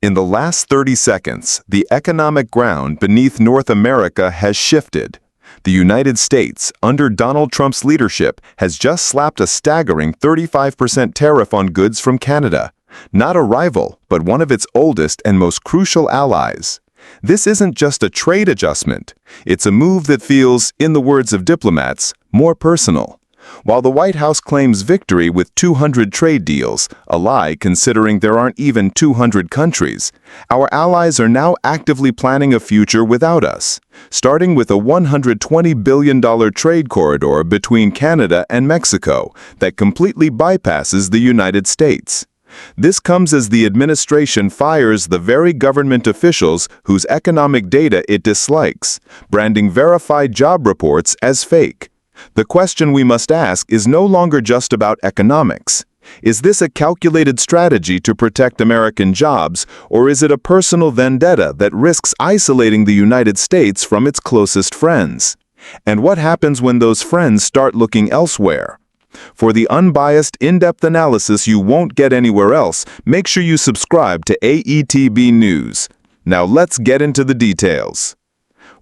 In the last 30 seconds, the economic ground beneath North America has shifted. The United States, under Donald Trump's leadership, has just slapped a staggering 35% tariff on goods from Canada. Not a rival, but one of its oldest and most crucial allies. This isn't just a trade adjustment. It's a move that feels, in the words of diplomats, more personal. While the White House claims victory with 200 trade deals, a lie considering there aren't even 200 countries, our allies are now actively planning a future without us, starting with a $120 billion trade corridor between Canada and Mexico that completely bypasses the United States. This comes as the administration fires the very government officials whose economic data it dislikes, branding verified job reports as fake. The question we must ask is no longer just about economics. Is this a calculated strategy to protect American jobs, or is it a personal vendetta that risks isolating the United States from its closest friends? And what happens when those friends start looking elsewhere? For the unbiased, in-depth analysis you won't get anywhere else, make sure you subscribe to AETB News. Now let's get into the details.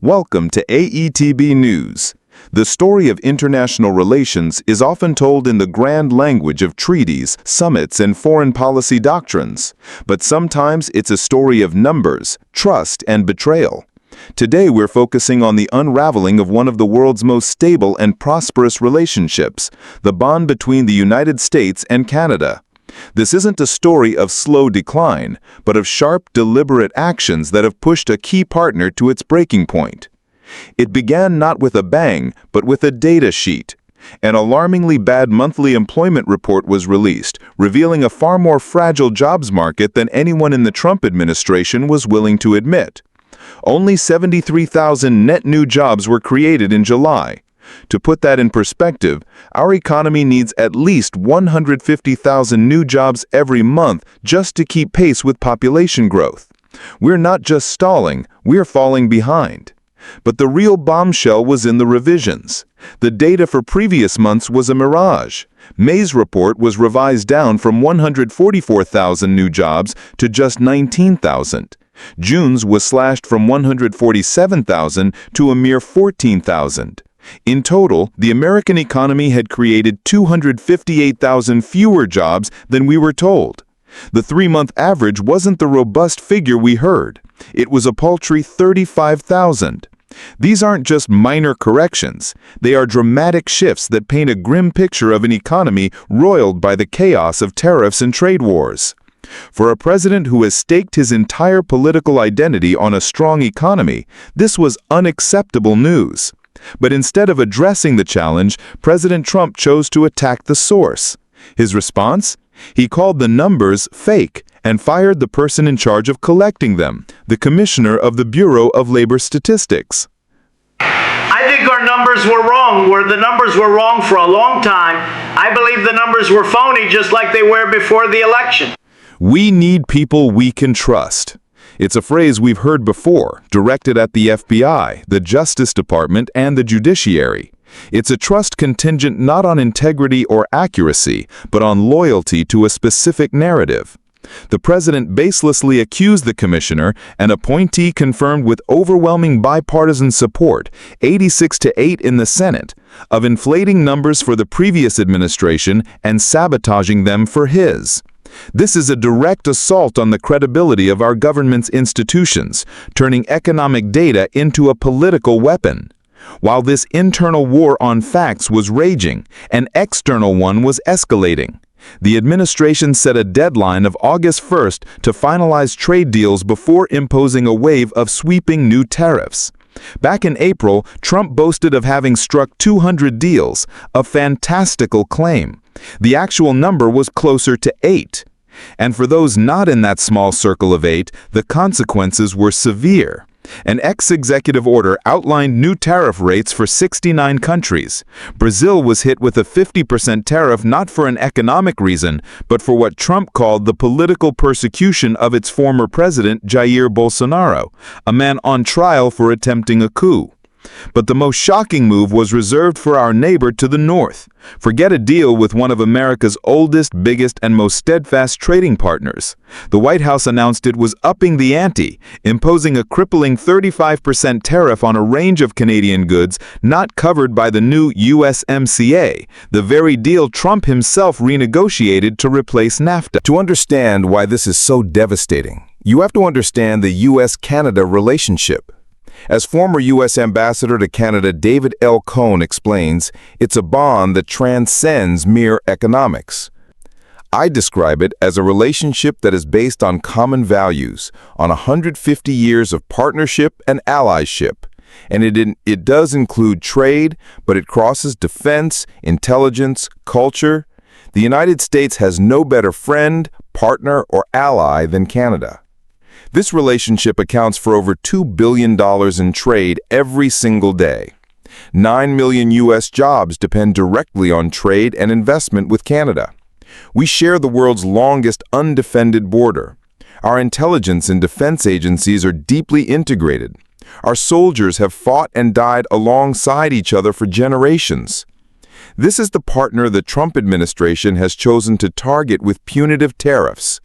Welcome to AETB News. The story of international relations is often told in the grand language of treaties, summits, and foreign policy doctrines. But sometimes it's a story of numbers, trust, and betrayal. Today we're focusing on the unraveling of one of the world's most stable and prosperous relationships, the bond between the United States and Canada. This isn't a story of slow decline, but of sharp, deliberate actions that have pushed a key partner to its breaking point. It began not with a bang, but with a data sheet. An alarmingly bad monthly employment report was released, revealing a far more fragile jobs market than anyone in the Trump administration was willing to admit. Only 73,000 net new jobs were created in July. To put that in perspective, our economy needs at least 150,000 new jobs every month just to keep pace with population growth. We're not just stalling, we're falling behind. But the real bombshell was in the revisions. The data for previous months was a mirage. May's report was revised down from 144,000 new jobs to just 19,000. June's was slashed from 147,000 to a mere 14,000. In total, the American economy had created 258,000 fewer jobs than we were told. The three-month average wasn't the robust figure we heard. It was a paltry 35,000. These aren't just minor corrections. They are dramatic shifts that paint a grim picture of an economy roiled by the chaos of tariffs and trade wars. For a president who has staked his entire political identity on a strong economy, this was unacceptable news. But instead of addressing the challenge, President Trump chose to attack the source. His response? He called the numbers fake and fired the person in charge of collecting them, the Commissioner of the Bureau of Labor Statistics. I think our numbers were wrong. The numbers were wrong for a long time. I believe the numbers were phony, just like they were before the election. We need people we can trust. It's a phrase we've heard before, directed at the FBI, the Justice Department, and the judiciary. It's a trust contingent not on integrity or accuracy, but on loyalty to a specific narrative. The president baselessly accused the commissioner, an appointee confirmed with overwhelming bipartisan support, 86-8 in the Senate, of inflating numbers for the previous administration and sabotaging them for his. This is a direct assault on the credibility of our government's institutions, turning economic data into a political weapon. While this internal war on facts was raging, an external one was escalating. The administration set a deadline of August 1st to finalize trade deals before imposing a wave of sweeping new tariffs. Back in April, Trump boasted of having struck 200 deals, a fantastical claim. The actual number was closer to 8. And for those not in that small circle of 8, the consequences were severe. An ex-executive order outlined new tariff rates for 69 countries. Brazil was hit with a 50% tariff not for an economic reason, but for what Trump called the political persecution of its former president, Jair Bolsonaro, a man on trial for attempting a coup. But the most shocking move was reserved for our neighbor to the north. Forget a deal with one of America's oldest, biggest, and most steadfast trading partners. The White House announced it was upping the ante, imposing a crippling 35% tariff on a range of Canadian goods not covered by the new USMCA, the very deal Trump himself renegotiated to replace NAFTA. To understand why this is so devastating, you have to understand the U.S.-Canada relationship. As former U.S. Ambassador to Canada David L. Cohen explains, it's a bond that transcends mere economics. I describe it as a relationship that is based on common values, on 150 years of partnership and allyship. And it does include trade, but it crosses defense, intelligence, culture. The United States has no better friend, partner, or ally than Canada. This relationship accounts for over $2 billion in trade every single day. 9 million U.S. jobs depend directly on trade and investment with Canada. We share the world's longest undefended border. Our intelligence and defense agencies are deeply integrated. Our soldiers have fought and died alongside each other for generations. This is the partner the Trump administration has chosen to target with punitive tariffs.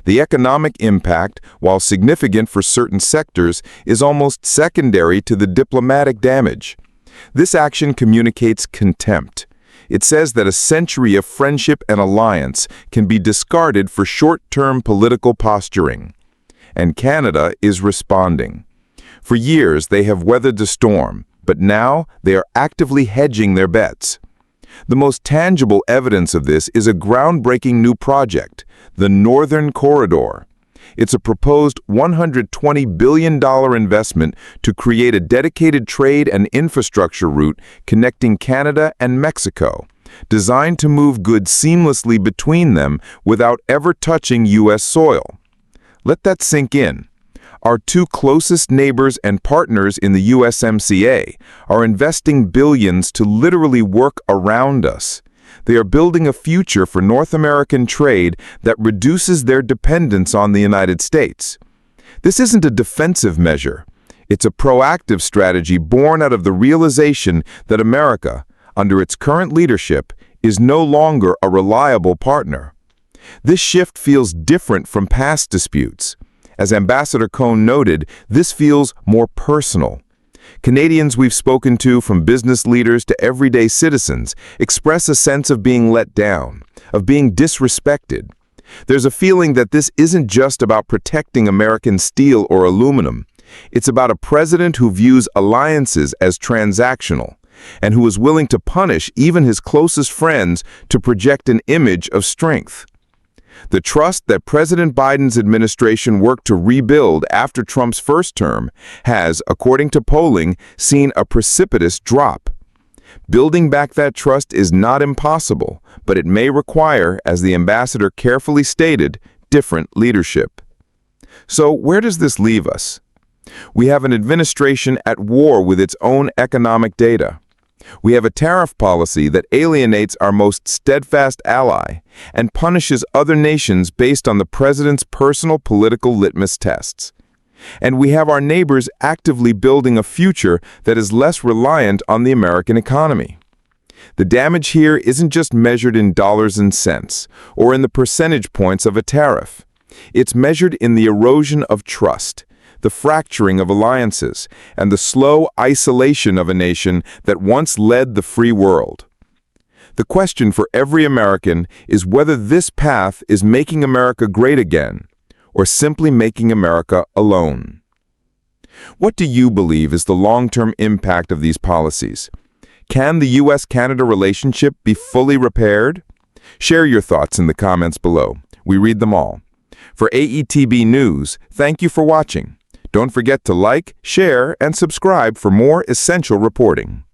The economic impact, while significant for certain sectors, is almost secondary to the diplomatic damage. This action communicates contempt. It says that a century of friendship and alliance can be discarded for short-term political posturing. And Canada is responding. For years, they have weathered the storm, but now they are actively hedging their bets. The most tangible evidence of this is a groundbreaking new project, the Northern Corridor. It's a proposed $120 billion investment to create a dedicated trade and infrastructure route connecting Canada and Mexico, designed to move goods seamlessly between them without ever touching U.S. soil. Let that sink in. Our two closest neighbors and partners in the USMCA are investing billions to literally work around us. They are building a future for North American trade that reduces their dependence on the United States. This isn't a defensive measure. It's a proactive strategy born out of the realization that America, under its current leadership, is no longer a reliable partner. This shift feels different from past disputes. As Ambassador Cohen noted, this feels more personal. Canadians we've spoken to, from business leaders to everyday citizens, express a sense of being let down, of being disrespected. There's a feeling that this isn't just about protecting American steel or aluminum. It's about a president who views alliances as transactional, and who is willing to punish even his closest friends to project an image of strength. The trust that President Biden's administration worked to rebuild after Trump's first term has, according to polling, seen a precipitous drop. Building back that trust is not impossible, but it may require, as the ambassador carefully stated, different leadership. So where does this leave us? We have an administration at war with its own economic data. We have a tariff policy that alienates our most steadfast ally and punishes other nations based on the president's personal political litmus tests. And we have our neighbors actively building a future that is less reliant on the American economy. The damage here isn't just measured in dollars and cents or in the percentage points of a tariff. It's measured in the erosion of trust, the fracturing of alliances, and the slow isolation of a nation that once led the free world. The question for every American is whether this path is making America great again, or simply making America alone. What do you believe is the long-term impact of these policies? Can the U.S.-Canada relationship be fully repaired? Share your thoughts in the comments below. We read them all. For AETB News, thank you for watching. Don't forget to like, share, and subscribe for more essential reporting.